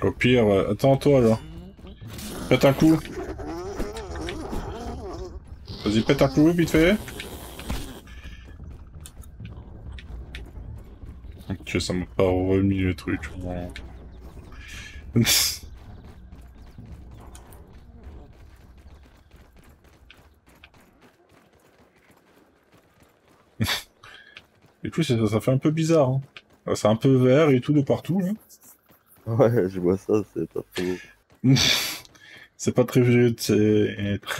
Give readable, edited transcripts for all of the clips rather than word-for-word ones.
Au pire, attends-toi là. Pète un coup. Vas-y, pète un coup, vite fait. Ok, ça m'a pas remis le truc. Bon. Du coup, ça fait un peu bizarre. Hein. C'est un peu vert et tout de partout. Là. Ouais, je vois ça, c'est pas très beau. C'est pas très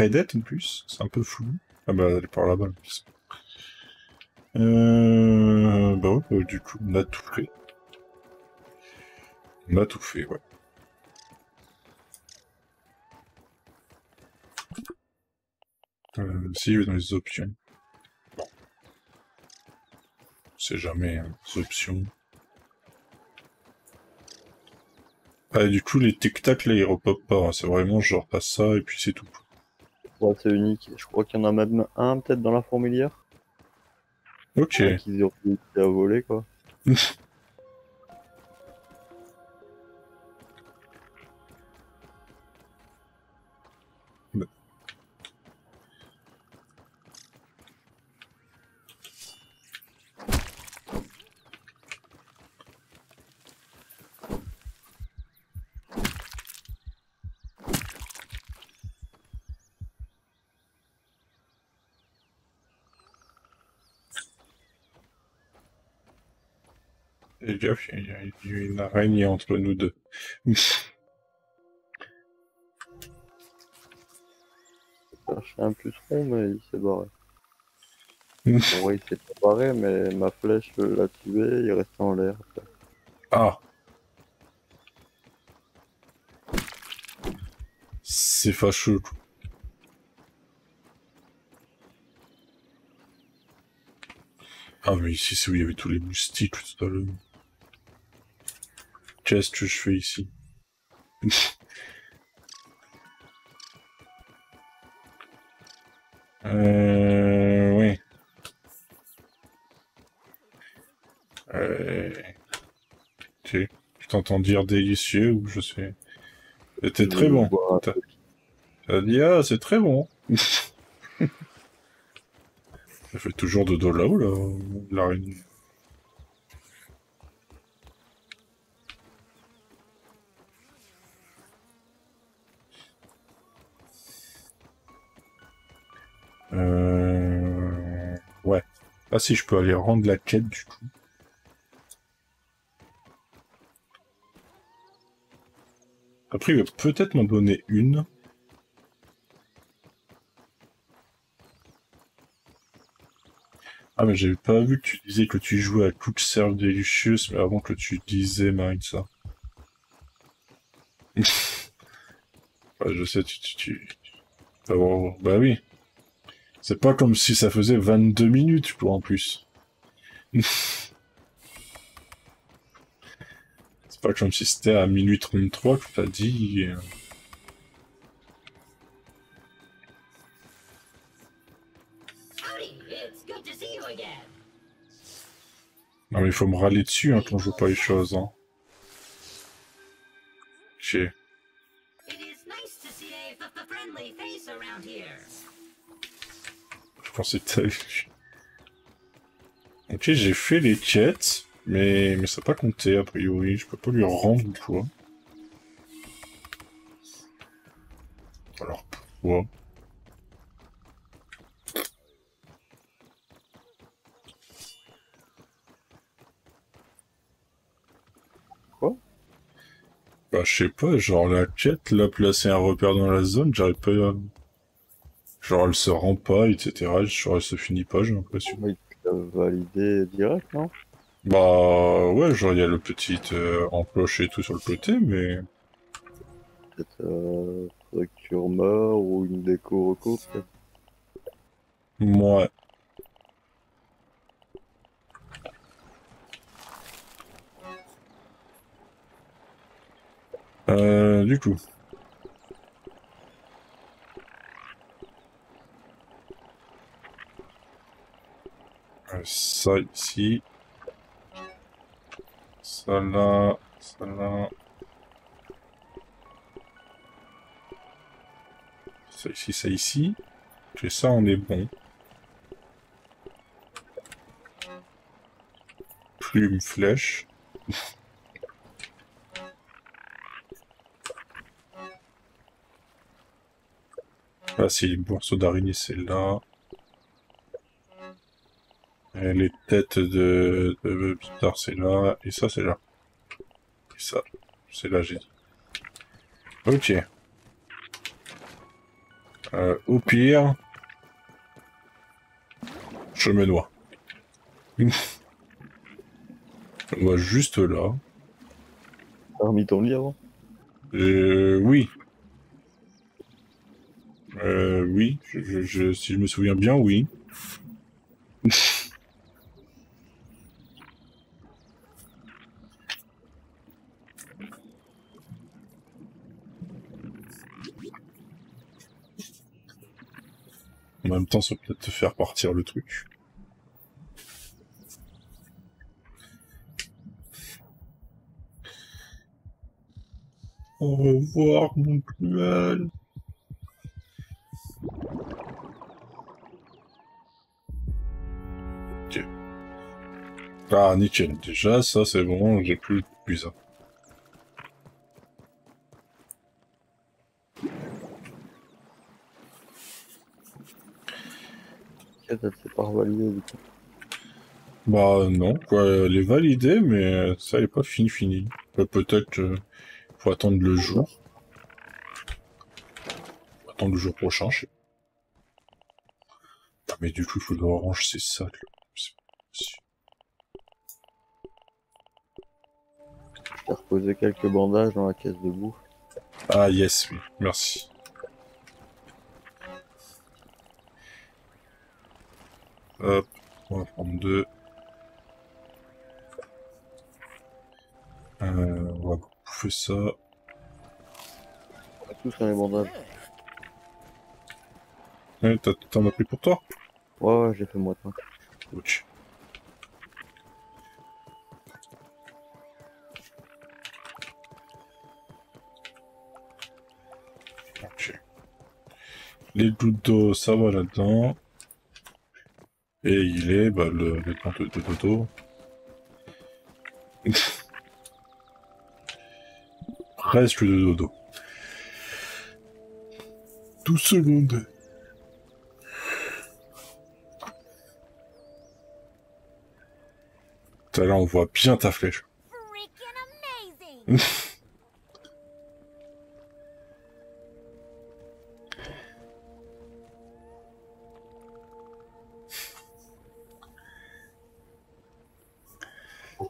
net en plus. C'est un peu flou. Ah bah, elle est par là-bas en plus. Bah ouais, bah, du coup, on a tout fait. On a tout fait, ouais. Si, je vais dans les options. C'est jamais, hein, les options. Ah, et du coup, les tic-tac, là, ils repopent pas. Hein. C'est vraiment genre, pas ça, et puis c'est tout. Ouais, c'est unique. Je crois qu'il y en a même un peut-être dans la fourmilière. Un Ok. qu'ils ont réussi à voler, quoi. Et gaffe, il y a une araignée entre nous deux. J'ai cherché un puceron, mais il s'est barré. Bon, ouais, il s'est pas barré, mais ma flèche l'a tué, il reste en l'air. Ah, c'est fâcheux. Ah, mais ici, c'est où il y avait tous les moustiques tout à l'heure. Qu'est-ce que je fais ici? Oui. Euh... Ok. Je t'entends dire délicieux ou je sais. C'était Je très veux bon. boire T'as t'as dit, ah, c'est très bon. Ça fait toujours de dos là-haut, là, l'araignée. Ouais. Ah si, je peux aller rendre la quête, du coup. Après, il va peut-être m'en donner une. Ah, mais j'avais pas vu que tu disais que tu jouais à Cook Serve Delicious, mais avant que tu disais, Maritza. Ouais, je sais, Ah, bon, bah oui. C'est pas comme si ça faisait 22 minutes, quoi, en plus. C'est pas comme si c'était à minuit 33 que t'as dit. Non, mais il faut me râler dessus, hein, quand je vois pas les choses, hein. Ok. Je pensais que t'avais vu. Ok, j'ai fait les quêtes, mais ça n'a pas compté, a priori. Je peux pas lui rendre ou quoi. Alors, pourquoi? quoi? Bah, je sais pas, genre la quête, là, placer un repère dans la zone, j'arrive pas à... Genre, elle se rend pas, etc. Genre, elle se finit pas, j'ai l'impression. Oui, tu l'as validé direct, non? Bah, ouais, genre, il y a le petit encoche et tout sur le côté, mais... Peut-être faudrait que tu remeurs ou une déco reco, peut-être. Ouais. Du coup, ça ici, ça là, Ça ici, ça ici. Et ça, on est bon. Plume, flèche. Ah si, les morceaux d'araignée, c'est là. Et les têtes de Picard, c'est là. Et ça, c'est là. Et ça, c'est là, j'ai dit. Ok. Au pire, je me noie. On va juste là. T'as remis ton lit avant? Oui. Oui. Si je me souviens bien, oui. En même temps, ça peut peut-être te faire partir le truc. Au revoir, mon cruel. Ok. Ah, nickel. Déjà, ça, c'est bon. J'ai plus ça. Elle s'est pas revalidée du coup. Bah non, quoi, elle est validée, mais ça n'est pas fini. Peut-être faut attendre le jour. Faut attendre le jour prochain, je sais pas. Ah, mais du coup, il faut de l'orange, c'est ça. Je t'ai reposé quelques bandages dans la caisse de bouffe. Ah yes, oui, merci. Hop, on va prendre 2. On va bouffer ça. On a tous sur les bandages. T'en as pris pour toi? Ouais, j'ai fait moitié. Ok. Ok. Les gouttes d'eau, ça va là-dedans. Et il est, bah, le temps de dodo. Presque de dodo. 12 secondes. Là, on voit bien ta flèche.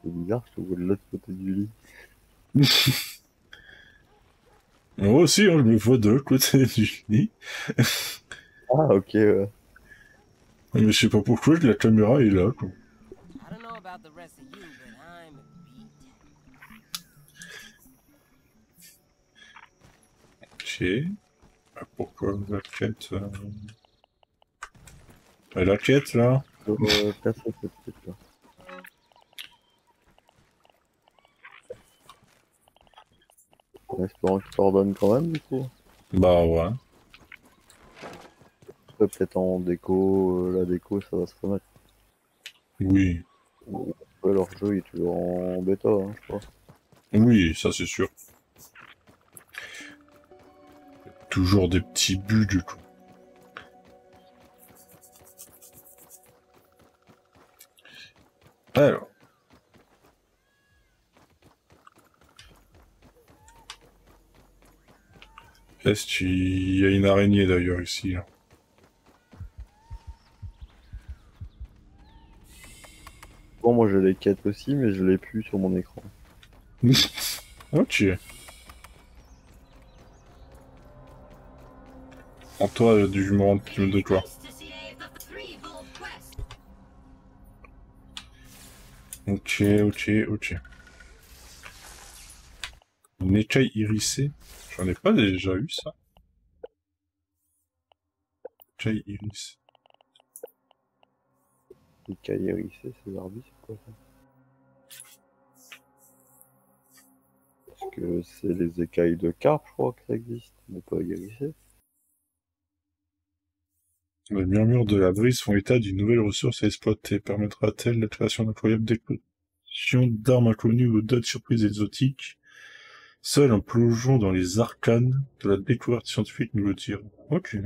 C'est bizarre, je te vois de l'autre côté du lit. Moi aussi, hein, je me vois de l'autre côté du lit. Ah, ok, ouais. Mais je sais pas pourquoi, la caméra est là, quoi. Ok. Pourquoi la quête la quête, là Casser cette truc là. En espérant qu'il t'ordonne quand même, du coup. Bah ouais. Après, peut-être en déco, la déco, ça va se remettre. Oui. Ouais, leur jeu, il est toujours en bêta, hein, je crois. Oui, ça c'est sûr. Toujours des petits bugs, du coup. Alors. Est-ce qu'il y a une araignée, d'ailleurs, ici, là. Bon, moi j'ai les quêtes aussi, mais je l'ai plus sur mon écran. Ok. En toi, du me rends de toi. Ok. Une écaille irisée. J'en ai pas déjà eu, ça. Écaille irisée. Écailles hérissées, c'est Barbie, c'est quoi ça? Parce que c'est les écailles de carpe, je crois que ça existe, mais pas hérissées. Les murmures de la brise font état d'une nouvelle ressource à exploiter. Permettra-t-elle la création d'incroyables déclinaisons d'armes inconnues ou d'autres surprises exotiques? Seul un plongeon dans les arcanes de la découverte scientifique nous le dira. Ok.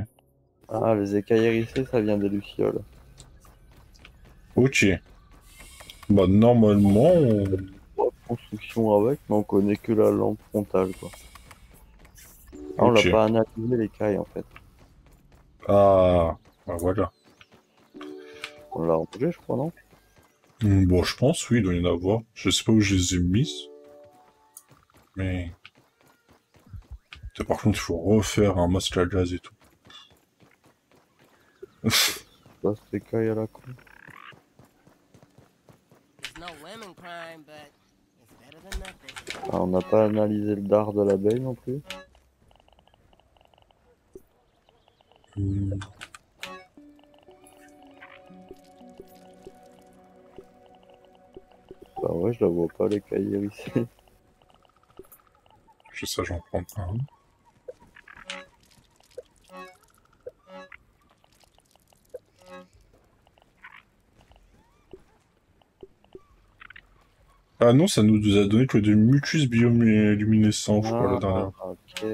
Ah, les écailles hérissées, ça vient des lucioles. Ok. Bah normalement... Pas de construction avec, mais on connaît que la lampe frontale, quoi. Ah, on l'a Ok. pas analysé l'écaille, en fait. Ah... Bah voilà. On l'a rangé, je crois, non? Bon, je pense, oui, il doit y en avoir. Je sais pas où je les ai mises. Mais... Par contre, il faut refaire un masque à gaz et tout. Pas cette écaille à la con. Ah, on n'a pas analysé le dard de l'abeille non plus. Hmm, Bah ouais, je la vois pas, l'écaille hérissée. je sais, j'en prends un. Ah non, ça nous a donné que des mucus bioluminescents, je crois, la Ah, dernière. ok.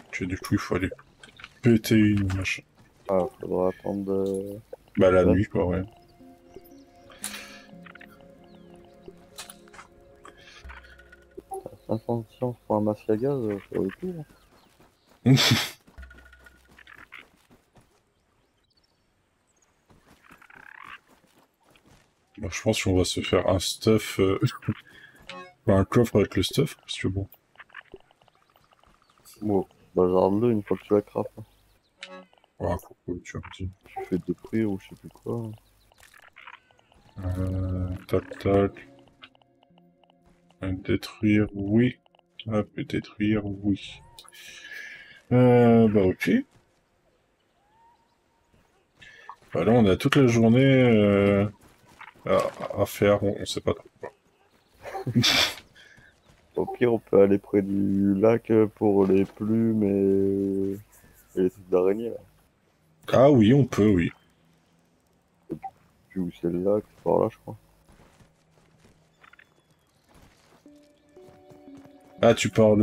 Ok, du coup, il faut aller péter une machin. Ah, faudra attendre Bah, la Ouais. nuit, quoi, ouais. 500 de science pour un masque à gaz, sur le coup. Bah, je pense qu'on va se faire un stuff... enfin, un coffre avec le stuff, parce que bon... Bon, bazarde-le une fois que tu la craftes. Ah, pourquoi tu as dit. Tu fais détruire ou je sais plus quoi. Tac, tac. Détruire, oui. Hop, détruire, oui. Bah ok. Bah là, on a toute la journée à faire, on sait pas trop quoi. Au pire, on peut aller près du lac pour les plumes et les trucs d'araignée là. Ah oui, on peut, oui. Puis où c'est le lac, par là, je crois. Ah, tu parles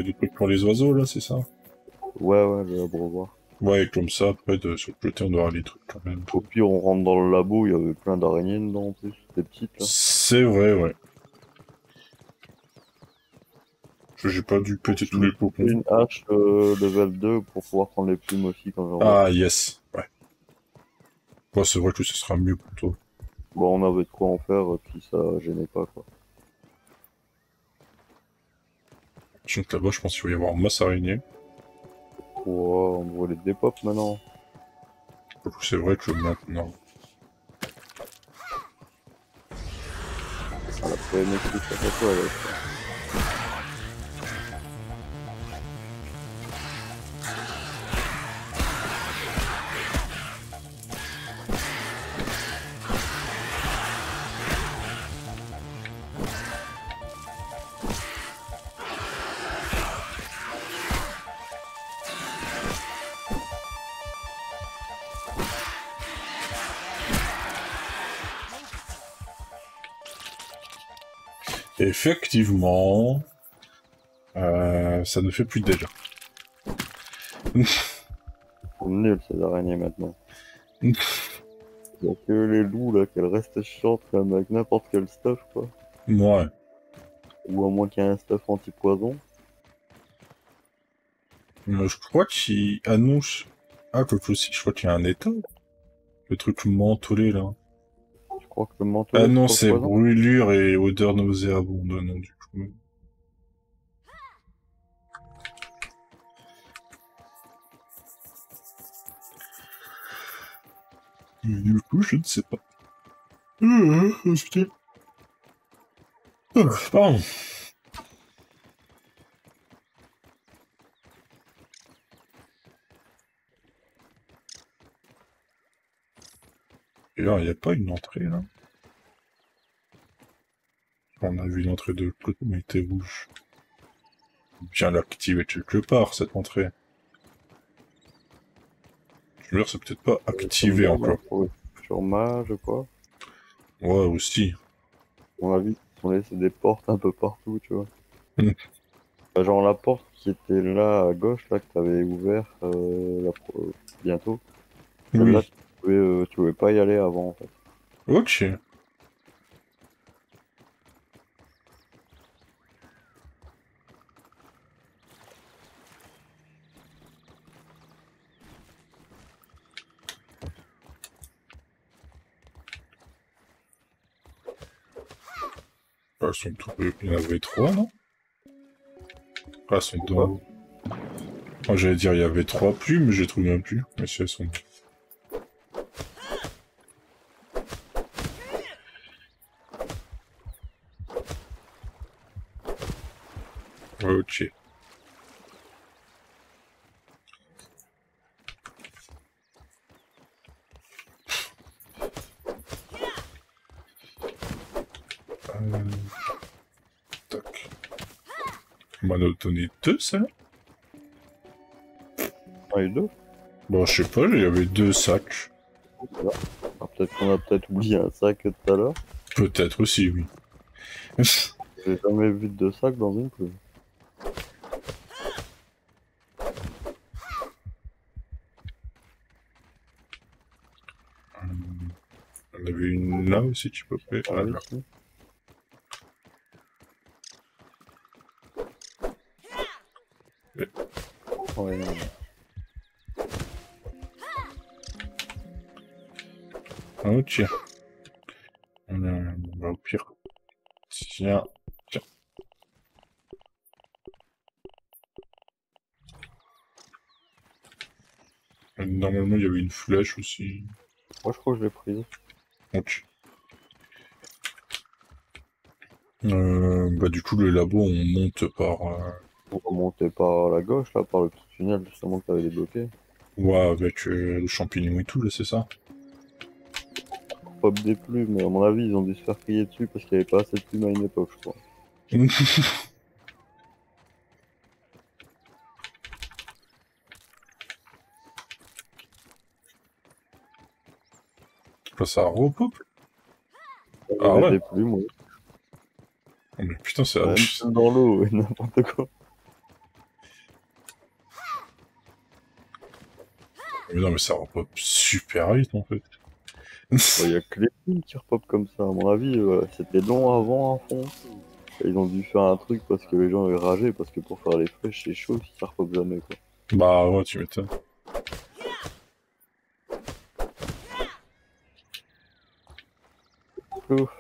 des trucs pour les oiseaux, là, c'est ça? Ouais, ouais, le abreuvoir. Ouais, comme ça, après, sur le côté, on doit avoir les trucs quand même. Au pire, on rentre dans le labo, il y avait plein d'araignées dedans en plus, des petites là. C'est vrai, ouais. J'ai pas dû péter tous les cocons. Une hache level 2 pour pouvoir prendre les plumes aussi quand j'en vois. Ah, yes. Ouais. Ouais, c'est vrai que ce sera mieux pour toi. Bon, on avait de quoi en faire, puis ça gênait pas quoi. Donc là-bas, je pense qu'il va y avoir masse araignée. On voit les dépop maintenant. C'est vrai que maintenant... Elle a pas aimé que ça fait quoi avec. Effectivement... ça ne fait plus de dégâts. C'est nul ces araignées maintenant. Il y a que les loups là qu'elles restent chiantes comme avec n'importe quel stuff quoi. Ouais. Ou à moins qu'il y ait un stuff anti-poison. Je crois qu'il annonce... Ah, quelque aussi, je crois qu'il y a un état. Le truc mentholé, là. Je crois que le manteau Ah c'est non, pas c'est poison. brûlure et odeur nauséabonde, non, du coup. Du coup, je ne sais pas. Putain. Pardon. Et là, il n'y a pas une entrée, là. On a vu une entrée de l'autre côté, mais elle était rouge. Bien l'activer quelque part, cette entrée. Je veux dire, c'est peut-être pas activé encore. Sur mage, quoi. Ouais, aussi. On a vu qu'ils ont laissé des portes un peu partout, tu vois. Mm. Bah, genre la porte qui était là à gauche, là, que t'avais ouvert bientôt. Celle-là, Oui. tu pouvais pas y aller avant, en fait. Ok. Elles sont tombées. Il y en avait 3, non? Ah, elles sont dans... Moi, j'allais dire, il y avait 3 plumes, mais je les trouve même plus. Mais si, elles sont... Ok. Tac. On m'en a donné 2, ça? Ah, et deux? Bon, je sais pas, il y avait 2 sacs. Ah, peut-être qu'on a peut-être oublié un sac tout à l'heure. Peut-être aussi, oui. J'ai jamais vu de deux sacs dans une plume. On avait une là aussi, tu peux faire. Ah, là. Ouais, non. Oh, tiens. Bah, au pire. Tiens. Tiens. Normalement, il y avait une flèche aussi. Moi, je crois que je l'ai prise. Ok. Bah, du coup, le labo, on monte par... On remontait par la gauche, là, par le petit tunnel, justement, que t'avais débloqué. Ouais, avec le champignon et tout, là, c'est ça? Pop des plumes, mais à mon avis, ils ont dû se faire crier dessus parce qu'il n'y avait pas assez de plumes à une époque, je crois. Là, ça repop. Il y Ah avait ouais. des plumes, ouais. Oh, mais putain, c'est... Même dans l'eau, ouais, n'importe quoi. Mais non, mais ça repop super vite, en fait. Il y a que les plumes qui repopent comme ça, à mon avis, c'était long avant à fond. Et ils ont dû faire un truc parce que les gens avaient ragé, parce que pour faire les flèches, c'est chaud si ça repop jamais, quoi. Bah ouais, tu m'étonnes. Ouf.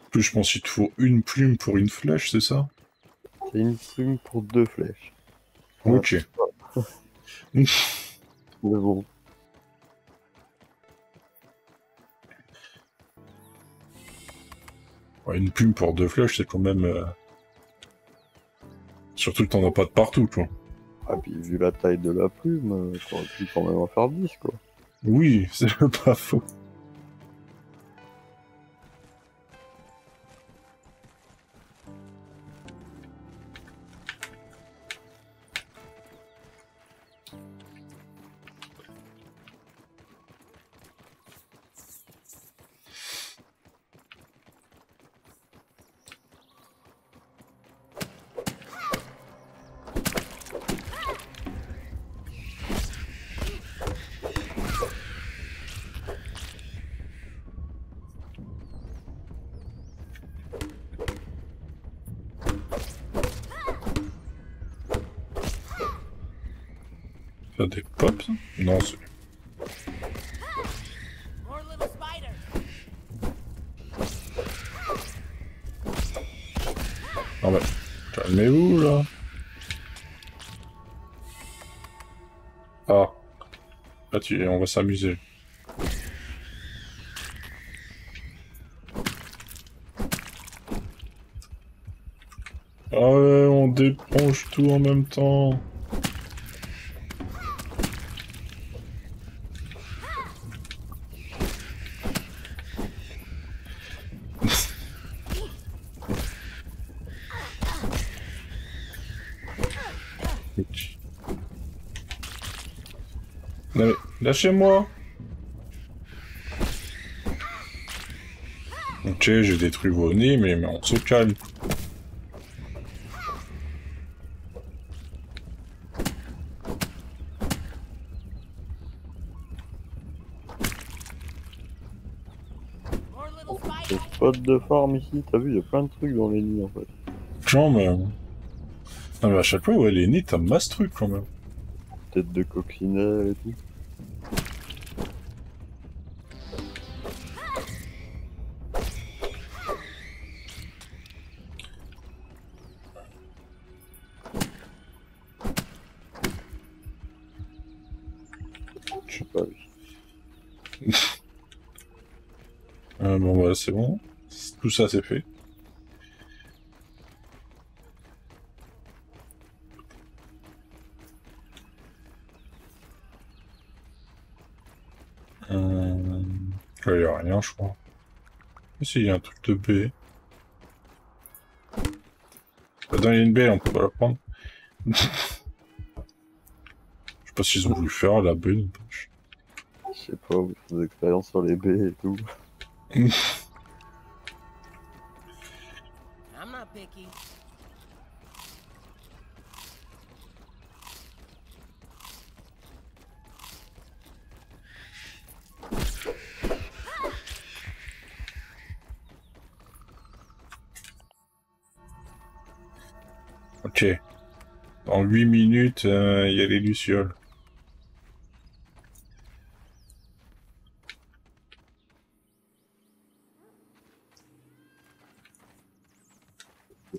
En plus, je pense qu'il te faut une plume pour une flèche, c'est ça? C'est une plume pour deux flèches. Ok. Mais bon. Ouais, une plume pour 2 flèches, c'est quand même... Surtout que t'en as pas de partout, quoi. Ah, puis vu la taille de la plume, t'aurais pu quand même en faire 10, quoi. Oui, c'est pas faux. Ça des pops, ça? Non, c'est... Ah ouais. Calmez-vous, là. Ah. Là, on va s'amuser. Ah ouais, on déponge tout en même temps. Non mais, lâchez-moi. Ok, j'ai détruit vos nids, mais on se calme. More little Des spiders. spots de farm ici, t'as vu, il y a plein de trucs dans les nids en fait. Genre, mais... Non mais à chaque fois, ouais, les nids, t'as masse truc quand même. Tête de coccinelle et tout. Je sais pas, oui. Bon, voilà, c'est bon. Tout ça, c'est fait. Il y a rien, je crois. Mais si, il y a un truc de baie. Dans il y a une baie, on peut pas la prendre. Je sais pas s'ils ont voulu faire la baie, n'empêche. Je sais pas, vous faites des expériences sur les baies et tout. I'm not picky. Ok. Dans 8 minutes, il y a les lucioles.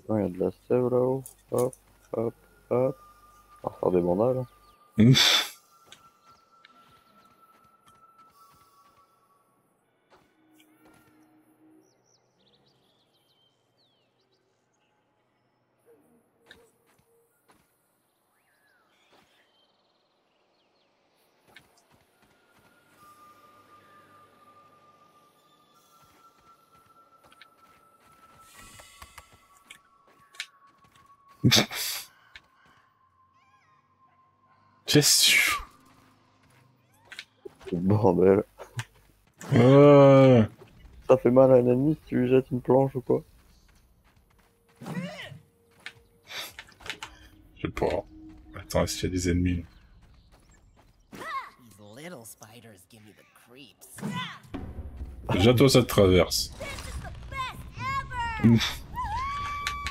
Il y a de la sève là-haut. Hop, hop, hop. On va faire des bandages. Qu'est-ce que C'est le bordel. tu... Ouais. Ça fait mal à un ennemi si tu lui jettes une planche ou quoi? Je sais pas. Attends, est-ce qu'il y a des ennemis? These little spiders give me the creeps. Déjà, toi, ça te traverse.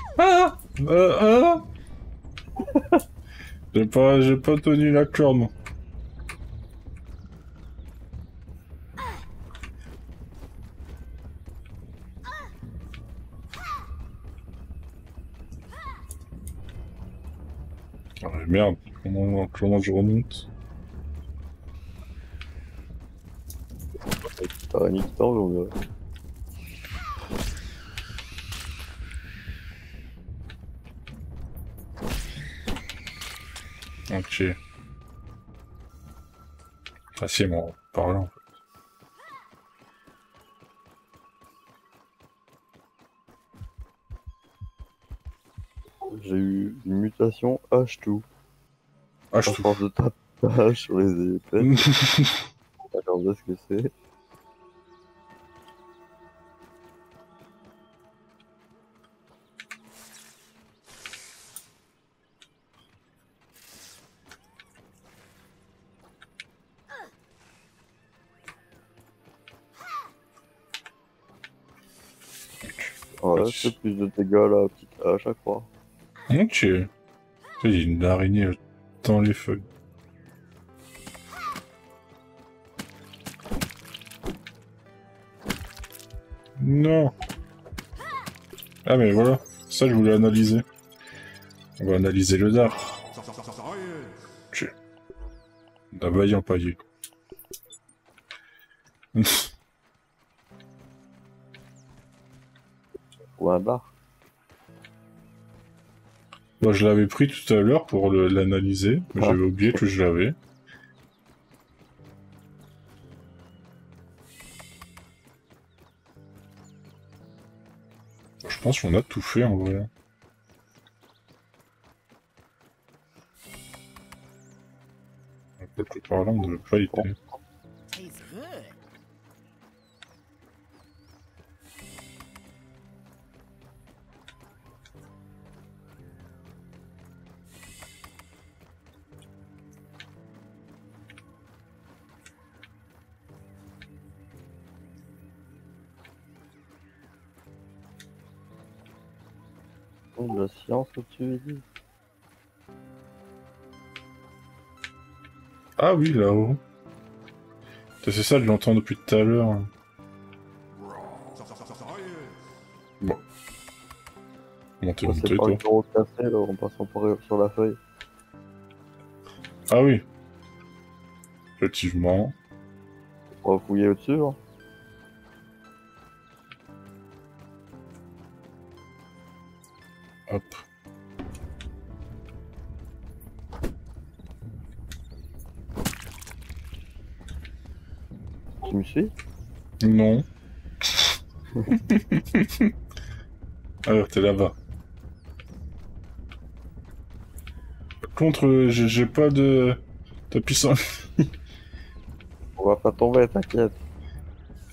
Ever! Ah j'ai pas tenu la corde, moi. Ah, mais merde, comment je remonte? T'as un instant, on dirait. Ok. Ah si, bon, par là, en fait. J'ai eu une mutation H2. Ah, À je trouve. force de tapage sur les épées. Regardez ce que c'est. Ouais, c'est plus de dégâts là, la petite hache à croire. Ok. Il y a une araignée dans les feuilles. Non. Ah mais voilà, ça je voulais analyser. On va analyser le dard. Ok. La vaille empaillée. Ou un bar. Moi je l'avais pris tout à l'heure pour l'analyser, mais Ah. j'avais oublié que je l'avais. Je pense qu'on a tout fait en vrai. On peut tout. par là, on devait pas y aller. Tastes good. Oh, de la science, tu veux dire. Ah oui, là-haut. C'est ça, je l'entends depuis tout à l'heure. Bon. Comment t'es Oh, c'est monté, pas toi? le bureau cassé, là, en passant sur la feuille. Ah oui. Effectivement. On va fouiller au-dessus, hein. Hop. Tu me suis? Non. Alors, t'es là-bas. Par contre, j'ai pas de puissance. On va pas tomber, t'inquiète.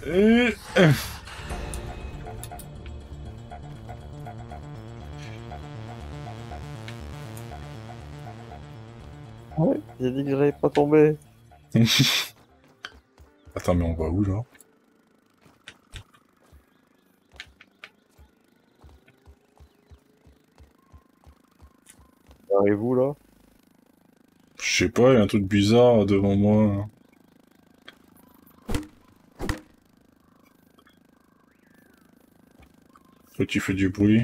Et... Ouais, j'ai dit que j'allais pas tomber. Attends, mais on va où, là? Arrive-vous, là? Je sais pas, il y a un truc bizarre devant moi. Là. Toi, tu fais du bruit.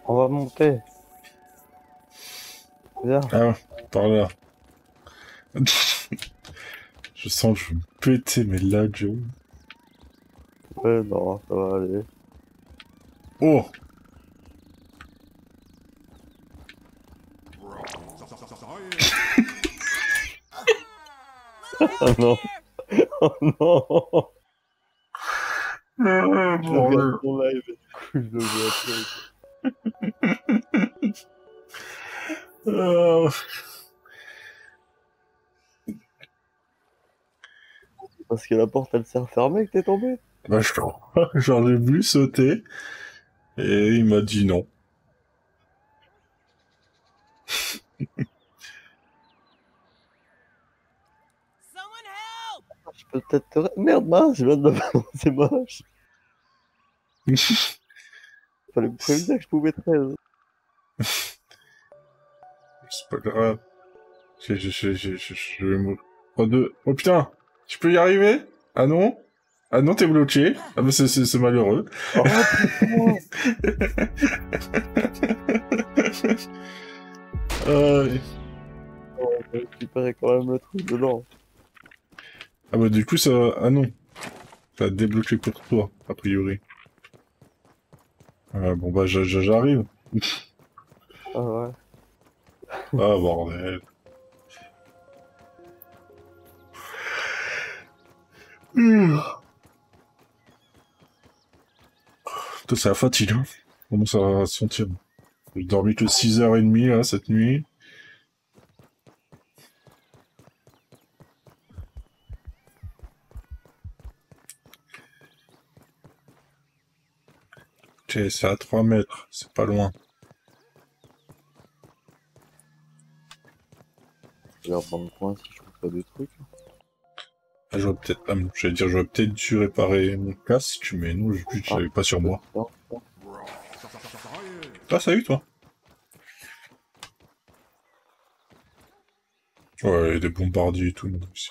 On va monter. Viens. Ah, par là. Je sens que je vais me péter mes lags. Ouais, non, ça va aller. Oh! Oh non. Oh non. Je regarde ton live et du coup je le vois après. Parce que la porte elle s'est refermée que t'es tombé. Bah, je crois. J'en ai voulu sauter. Et il m'a dit non. Someone help! Je peux peut-être te... Merde, mince, je viens de me c'est moche. Fallait me prévenir que je pouvais 13. C'est pas grave. Je vais mourir. Oh, deux. Oh putain! Tu peux y arriver? Ah non? Ah non, t'es bloqué. Ah bah c'est malheureux. Oh putain. Ouais. Oh, j'ai récupéré quand même le truc dedans. Ah bah du coup ça... Ah non. Ça a débloqué pour toi, a priori. Bon bah j'arrive. Ah ouais. Ah bordel. Putain, c'est la fatigue, hein. Comment ça va se sentir? J'ai dormi que 6h30 là cette nuit. Ok, c'est à 3 mètres, c'est pas loin. Je vais dans le coin si je trouve pas des trucs. Ah, j'aurais peut-être... Ah, j'allais dire, j'aurais peut-être dû réparer mon casque, mais non, je l'avais pas sur moi. Ah, salut, toi. Ouais, il y a des bombardiers et tout, donc ici.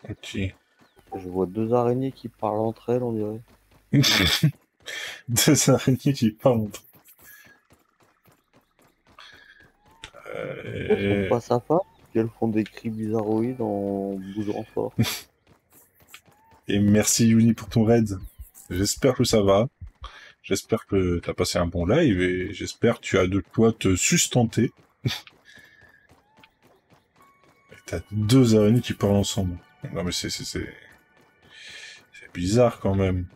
Ok. Je vois deux araignées qui parlent entre elles, on dirait. Deux araignées qui parlent. On trouve pas sa femme. qu'elles font des cris bizarroïdes en bougeant fort. Et merci Yuni pour ton raid. J'espère que ça va. J'espère que t'as passé un bon live et j'espère que tu as de quoi te sustenter. Et t'as deux araignées qui parlent ensemble. Non mais c'est bizarre quand même.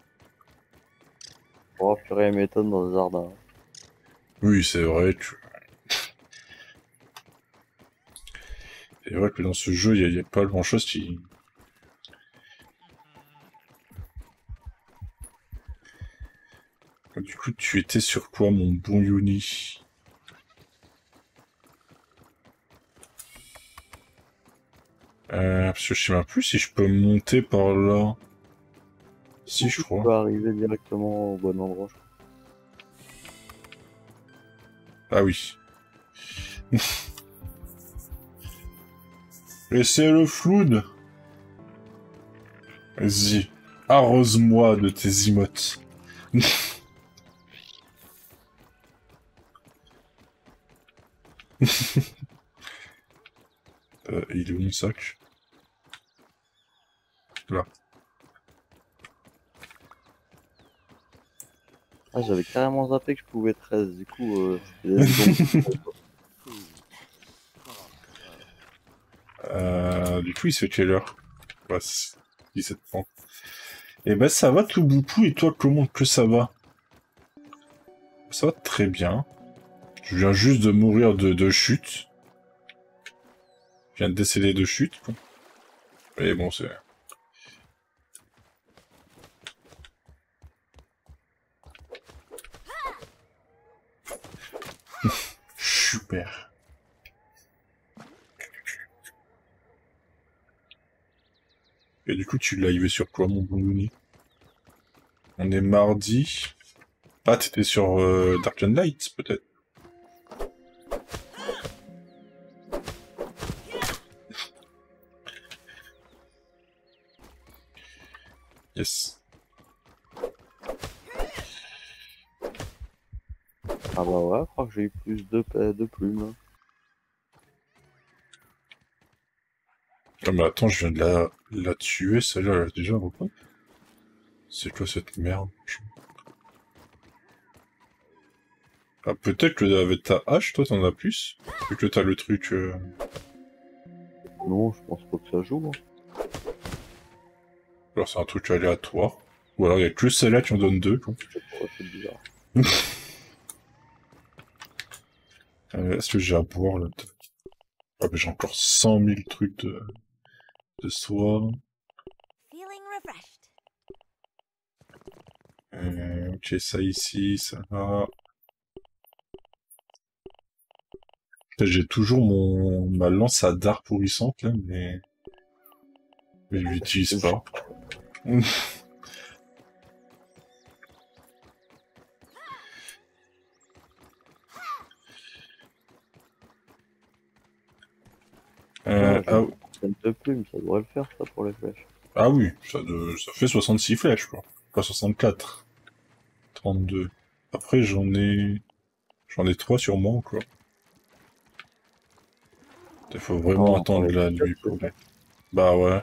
Oh, purée, m'étonne dans le jardin. Oui, c'est vrai que... C'est vrai que dans ce jeu, il n'y a pas grand-chose qui... Du coup, tu étais sur quoi, mon bon Yuni? Parce que je sais même plus si je peux monter par là. Si, je Tu crois. peux arriver directement au bon endroit. Je crois. Ah oui. Et c'est le floud. Vas-y, arrose-moi de tes emotes. Il est où mon sac? Là. Ah, j'avais carrément zappé que je pouvais 13, du coup, c'était des secondes. Du coup, il se fait quelle heure? Ouais, 17 ans. Eh ben, ça va tout boupou, et toi, comment que ça va? Ça va très bien. Je viens juste de mourir de chute. Je viens de décéder de chute, quoi. Et bon, c'est... Super. Et du coup, tu live sur quoi, mon bon Looney? On est mardi. Ah, t'étais sur Dark and Light, peut-être? Yes. Ah bah ouais, je crois que j'ai eu plus de plumes. Ah, mais attends, je viens de la tuer, celle-là, elle a déjà repris. C'est quoi cette merde? Ah, peut-être que avec ta hache, toi, t'en as plus? Vu que t'as le truc... Non, je pense pas que ça joue. Hein. Alors, c'est un truc aléatoire. Ou alors, il y a que celle-là qui en donne deux, quoi. C'est bizarre. Est-ce que j'ai à boire, là? Ah, mais j'ai encore 100 000 trucs de soie. Feeling refreshed. Ok, ça ici, ça va. J'ai toujours ma lance à dard pourrissante, là, mais je l'utilise pas. Non, j'ai Ah, une centaine de plumes, ça devrait le faire ça pour les flèches. ah oui, ça fait 66 flèches, quoi. Pas 64. 32. Après, j'en ai 3 sur moi, quoi. Il faut Ah, vraiment on attendre parlait la de nuit flèches, pour les... Bah ouais.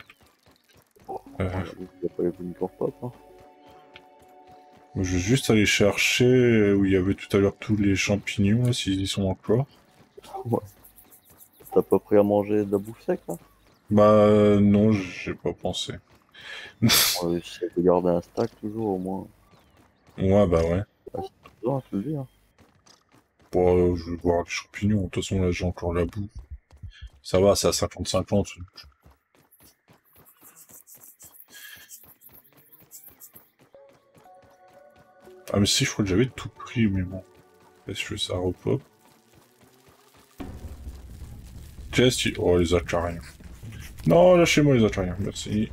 il n'y a pas les plumes pour pop. Hein. Moi, je vais juste aller chercher où il y avait tout à l'heure tous les champignons, là, s'ils y sont encore. Ouais. T'as pas pris à manger de la bouffe sec là? Bah non, j'ai pas pensé. Ouais, si tu garder un stack toujours au moins. Ouais, bah ouais. Ah, si t'as besoin, tu le dis. Hein. Bon, je vais voir les champignons. De toute façon, là, j'ai encore la boue. Ça va, c'est à 50-50. Ah, mais si, je crois que j'avais tout pris, mais bon. Est-ce que ça repop? Qu'est-ce que... Oh, les acariens. Non, lâchez-moi les acariens, merci.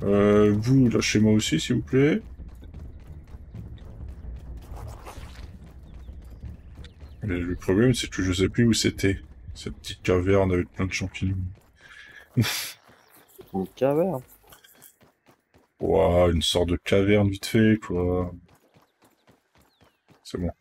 Vous, lâchez-moi aussi, s'il vous plaît. Mais le problème, c'est que je sais plus où c'était. Cette petite caverne avec plein de champignons. Une caverne. Ouah, une sorte de caverne vite fait, quoi. C'est bon.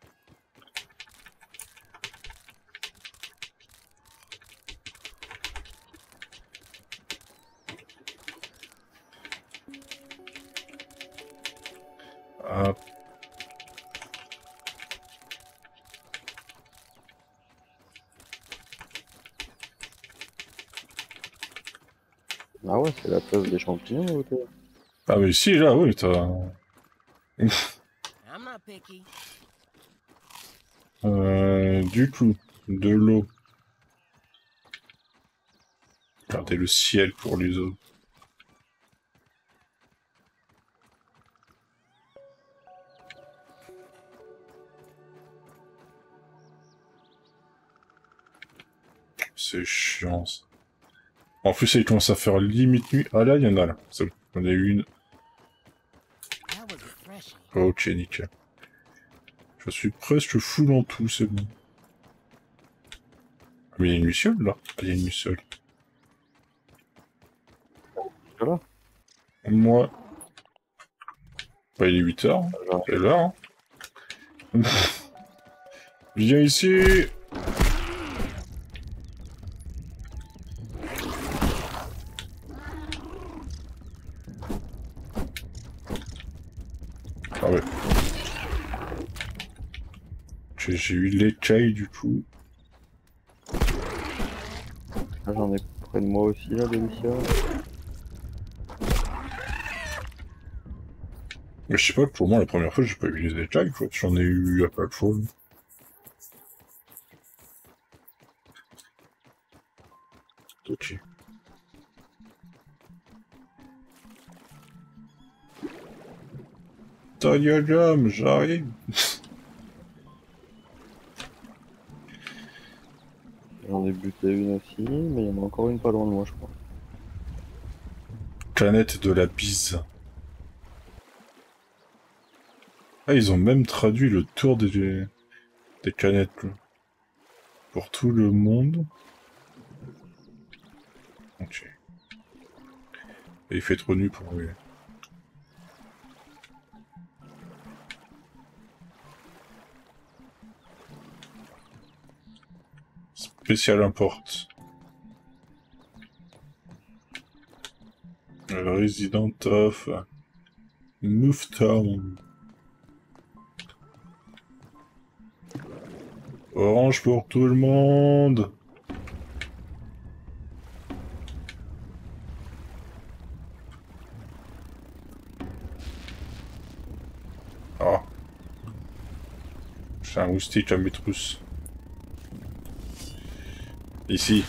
Ah ouais, c'est la place des champignons, l'hôtel. Ah mais si, là, oui, t'as... I'm not picky. Du coup, de l'eau. Regardez le ciel pour les eaux. C'est chiant, ça. En plus, il commence à faire limite nuit. Ah là, il y en a là. C'est bon. On a eu une. That was refreshing. Ok, nickel. Je suis presque full en tout, c'est bon. Mais il y a une luciole là. Ah, il y a une luciole. Voilà. Moi. Bah, il est 8h. Genre, C'est l'heure. Hein. Viens ici. Ah ouais. J'ai eu l'écaille du coup. là, j'en ai près de moi aussi, là, des lucioles. Mais je sais pas, pour moi, la première fois, j'ai pas eu les écailles, quoi. J'en ai eu à pas de fois. Ok. Tagagam, j'arrive. J'en ai buté une aussi, mais il y en a encore une pas loin de moi, je crois. Planète de la bise. Ah, ils ont même traduit le tour des canettes, quoi. Pour tout le monde. Ok. Et il fait trop nu pour lui. Spécial importe. Resident of Mooftown. Orange pour tout le monde. Ah. J'ai un moustique à mes trousses. Ici.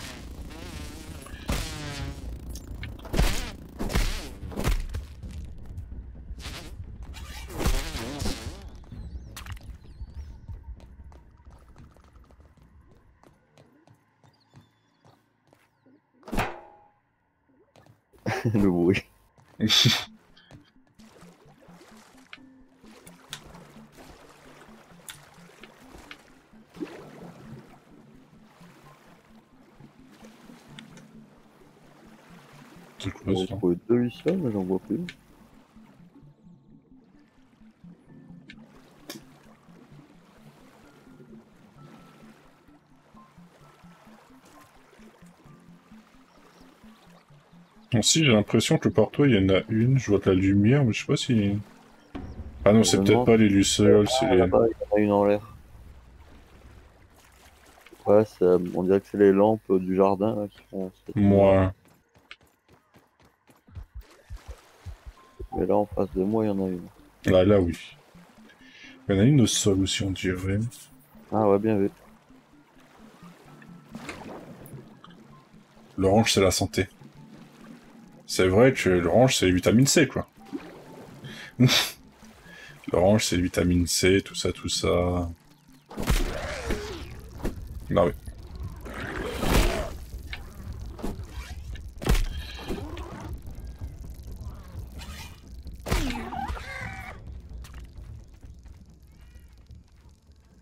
Le bruit. C'est quoi J'ai ça? trouvé 2 lucioles, mais j'en vois plus. Bon, si, j'ai l'impression que partout il y en a une. Je vois de la lumière, mais je sais pas si... Ah non, c'est Je peut-être demande- pas les lucioles, c'est Ah, les... là-bas, il y en a une en l'air. Ouais, on dirait que c'est les lampes du jardin là, qui font cette lumière. Moi. Mais là, en face de moi, il y en a une. Là, là, oui. Il y en a une au sol aussi, on dirait. Ah ouais, bien vu. L'orange, c'est la santé. C'est vrai que l'orange, c'est vitamine C, quoi. L'orange, c'est vitamine C, tout ça, tout ça. Bah oui.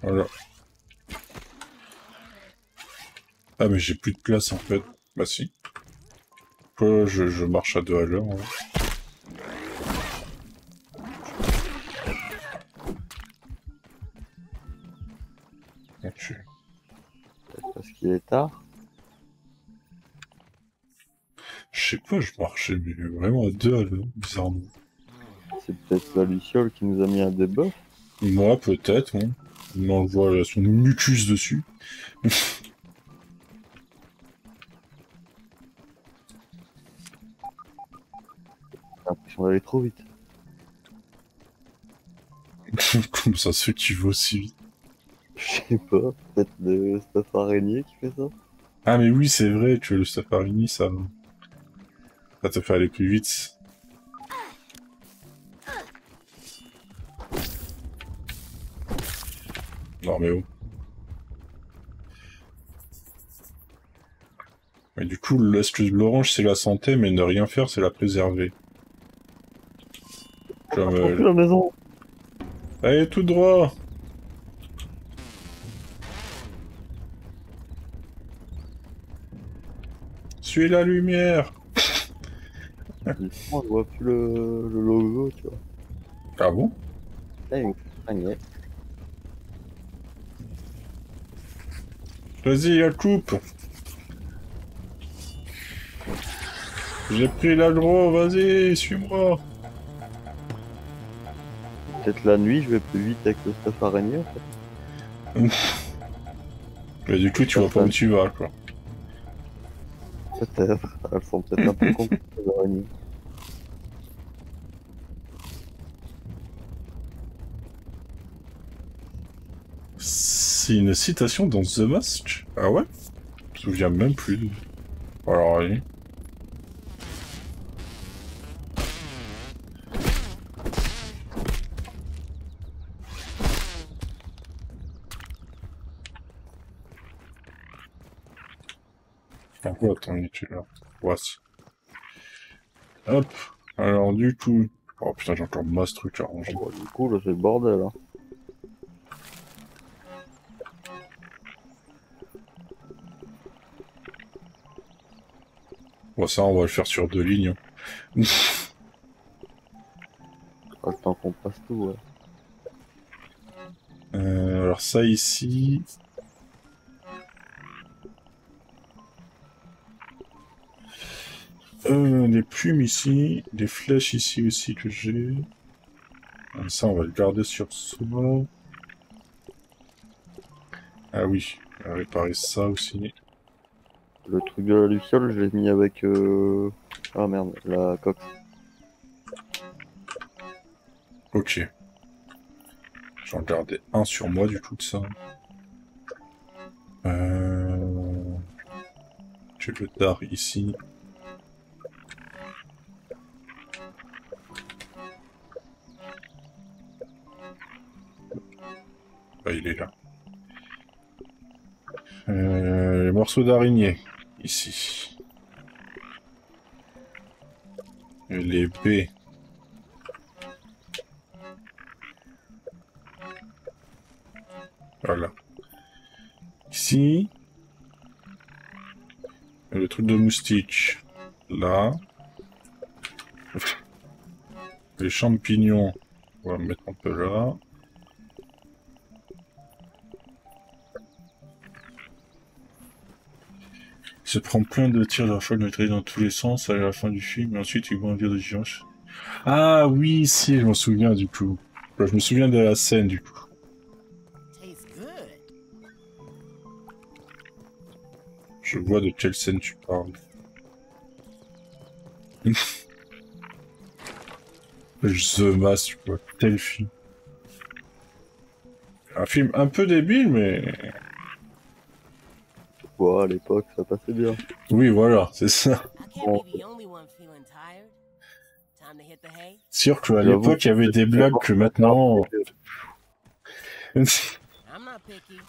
Voilà. Ah, mais j'ai plus de place, en fait. Bah si. Pourquoi je marche à 2 à l'heure, hein. Ok. Peut-être parce qu'il est tard. Je sais pas, je marchais mais vraiment à 2 à l'heure, bizarrement. C'est peut-être la luciole qui nous a mis un debuff. Moi, peut-être, hein. On en voit son mucus dessus. On allait trop vite. Comme ça, ceux qui vont aussi vite. Je sais pas, peut-être le stuff araignée qui fait ça. Ah, mais oui, c'est vrai, tu veux le Safarini, ça te fait aller plus vite. Non, mais oh. Et du coup, l'astuce de l'orange, c'est la santé, mais ne rien faire, c'est la préserver. Comme, On plus la maison. allez, tout droit! Suis la lumière! Justement, je vois plus le logo, tu vois. Ah bon? Là, il y a une araignée. Vas-y, la coupe! J'ai pris l'agro, vas-y, suis-moi! Peut-être la nuit, je vais plus vite avec le stuff araignée, en fait. Mais du coup, tu vois pas où tu vas, quoi. Peut-être. Elles sont peut-être un peu compliquées, les araignées. C'est une citation dans The Mask? Ah ouais? Je me souviens même plus. Alors, allez. En quoi, attends, tu là? Voici. Hop. Alors, du coup... Oh putain, j'ai encore masse truc à ranger. Bon, du coup, là, c'est le bordel, hein. Bon, ça, on va le faire sur 2 lignes. Pas le temps qu'on passe tout, ouais. Alors ça, ici... des plumes ici, des flèches ici aussi que j'ai. Ça, on va le garder sur soi. Ah oui, on va réparer ça aussi. Le truc de la luciole, je l'ai mis avec... Ah merde, la coque. Ok. J'en gardais un sur moi du coup de ça. J'ai le dard ici. Ah, il est là. Les morceaux d'araignée, ici. Et les baies. Voilà. Ici. Et le truc de moustique. Là. Les champignons. On va mettre un peu là. Il se prend plein de tirs à la fois de maîtrise dans tous les sens à la fin du film, et ensuite il va en dire de dimanche. Ah oui, si, je m'en souviens du coup. Enfin, je me souviens de la scène du coup. Tastes good. Je vois de quelle scène tu parles. The Mask, quoi. Tel film. Un film un peu débile, mais... Ouais, à l'époque, ça passait bien. Oui, voilà, c'est ça. I can't be the only one feeling tired. Time to hit the hay. Sûr qu'à J'avoue l'époque, il y avait des blagues que maintenant... I'm not picky.